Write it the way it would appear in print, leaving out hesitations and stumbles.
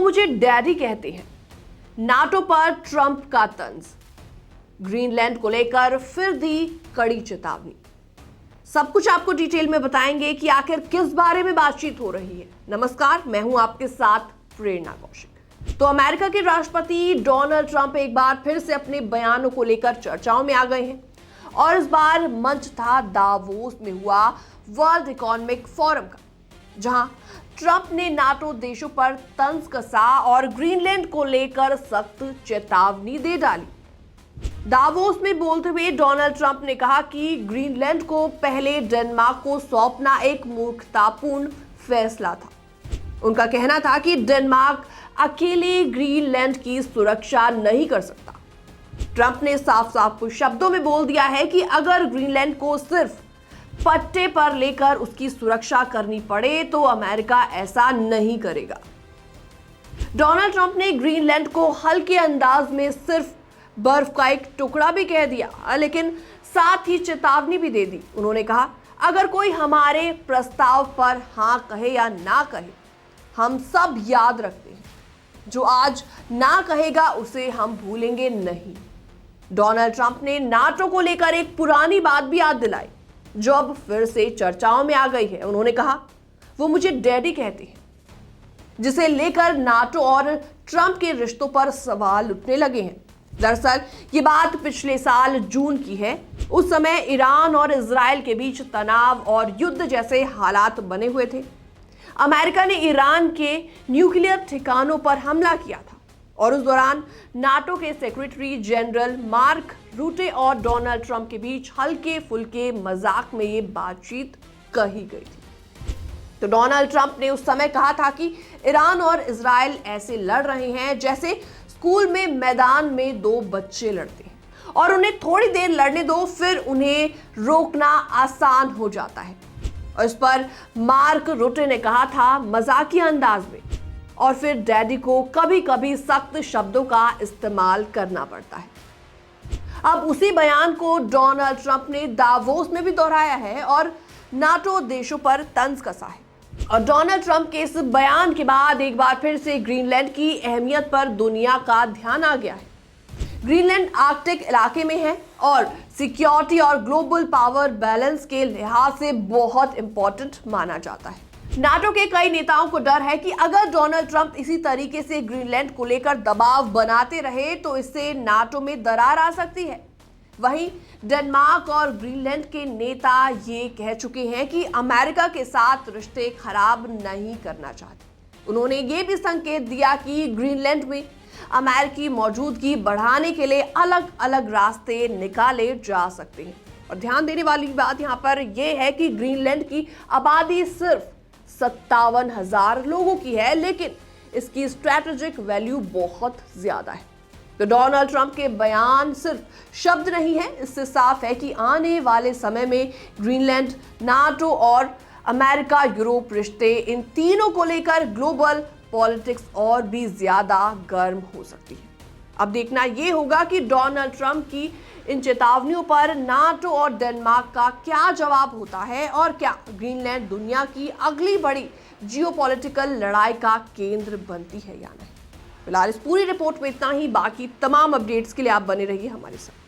मुझे डैडी कहते हैं। नाटो पर ट्रंप का तंज। ग्रीनलैंड को लेकर फिर दी कड़ी चेतावनी। सब कुछ आपको डिटेल में बताएंगे कि आखिर किस बारे में बातचीत हो रही है। नमस्कार, मैं हूं आपके साथ प्रेरणा कौशिक। तो अमेरिका के राष्ट्रपति डोनाल्ड ट्रंप एक बार फिर से अपने बयानों को लेकर चर्चाओं में आ गए हैं और इस बार मंच था दावोस में हुआ वर्ल्ड इकोनॉमिक फोरम का, जहां ट्रंप ने नाटो देशों पर तंज कसा और ग्रीनलैंड को लेकर सख्त चेतावनी दे डाली। दावोस में बोलते हुए डोनाल्ड ट्रंप ने कहा कि ग्रीनलैंड को पहले डेनमार्क को सौंपना एक मूर्खतापूर्ण फैसला था। उनका कहना था कि डेनमार्क अकेले ग्रीनलैंड की सुरक्षा नहीं कर सकता। ट्रंप ने साफ साफ शब्दों में बोल दिया है कि अगर ग्रीनलैंड को सिर्फ पट्टे पर लेकर उसकी सुरक्षा करनी पड़े तो अमेरिका ऐसा नहीं करेगा। डोनाल्ड ट्रंप ने ग्रीनलैंड को हल्के अंदाज में सिर्फ बर्फ का एक टुकड़ा भी कह दिया, लेकिन साथ ही चेतावनी भी दे दी। उन्होंने कहा, अगर कोई हमारे प्रस्ताव पर हां कहे या ना कहे, हम सब याद रखते हैं, जो आज ना कहेगा उसे हम भूलेंगे नहीं। डोनाल्ड ट्रंप ने नाटो को लेकर एक पुरानी बात भी याद दिलाई, जो अब फिर से चर्चाओं में आ गई है। उन्होंने कहा, वो मुझे डैडी कहते हैं, जिसे लेकर नाटो और ट्रंप के रिश्तों पर सवाल उठने लगे हैं। दरअसल ये बात पिछले साल जून की है। उस समय ईरान और इजराइल के बीच तनाव और युद्ध जैसे हालात बने हुए थे। अमेरिका ने ईरान के न्यूक्लियर ठिकानों पर हमला किया था और उस दौरान नाटो के सेक्रेटरी जनरल मार्क रूटे और डोनाल्ड ट्रंप के बीच हल्के फुल्के मजाक में ये बातचीत कही गई थी। तो डोनाल्ड ट्रंप ने उस समय कहा था कि ईरान और इजराइल ऐसे लड़ रहे हैं जैसे स्कूल में मैदान में दो बच्चे लड़ते हैं और उन्हें थोड़ी देर लड़ने दो, फिर उन्हें रोकना आसान हो जाता है। और इस पर मार्क रूटे ने कहा था मजाकिया अंदाज में, और फिर डैडी को कभी कभी सख्त शब्दों का इस्तेमाल करना पड़ता है। अब उसी बयान को डोनाल्ड ट्रंप ने दावोस में भी दोहराया है और नाटो देशों पर तंज कसा है। और डोनाल्ड ट्रंप के इस बयान के बाद एक बार फिर से ग्रीनलैंड की अहमियत पर दुनिया का ध्यान आ गया है। ग्रीनलैंड आर्कटिक इलाके में है और सिक्योरिटी और ग्लोबल पावर बैलेंस के लिहाज से बहुत इंपॉर्टेंट माना जाता है। नाटो के कई नेताओं को डर है कि अगर डोनाल्ड ट्रंप इसी तरीके से ग्रीनलैंड को लेकर दबाव बनाते रहे तो इससे नाटो में दरार आ सकती है। वहीं डेनमार्क और ग्रीनलैंड के नेता ये कह चुके हैं कि अमेरिका के साथ रिश्ते खराब नहीं करना चाहते। उन्होंने ये भी संकेत दिया कि ग्रीनलैंड में अमेरिकी मौजूदगी बढ़ाने के लिए अलग अलग रास्ते निकाले जा सकते हैं। और ध्यान देने वाली बात यहाँ पर यह है कि ग्रीनलैंड की आबादी सिर्फ 57,000 लोगों की है, लेकिन इसकी स्ट्रैटेजिक वैल्यू बहुत ज्यादा है। तो डोनाल्ड ट्रंप के बयान सिर्फ शब्द नहीं है, इससे साफ है कि आने वाले समय में ग्रीनलैंड, नाटो और अमेरिका यूरोप रिश्ते, इन तीनों को लेकर ग्लोबल पॉलिटिक्स और भी ज्यादा गर्म हो सकती है। अब देखना यह होगा कि डोनाल्ड ट्रंप की इन चेतावनियों पर नाटो और डेनमार्क का क्या जवाब होता है और क्या ग्रीनलैंड दुनिया की अगली बड़ी जियोपॉलिटिकल लड़ाई का केंद्र बनती है या नहीं। फिलहाल इस पूरी रिपोर्ट में इतना ही। बाकी तमाम अपडेट्स के लिए आप बने रहिए हमारे साथ।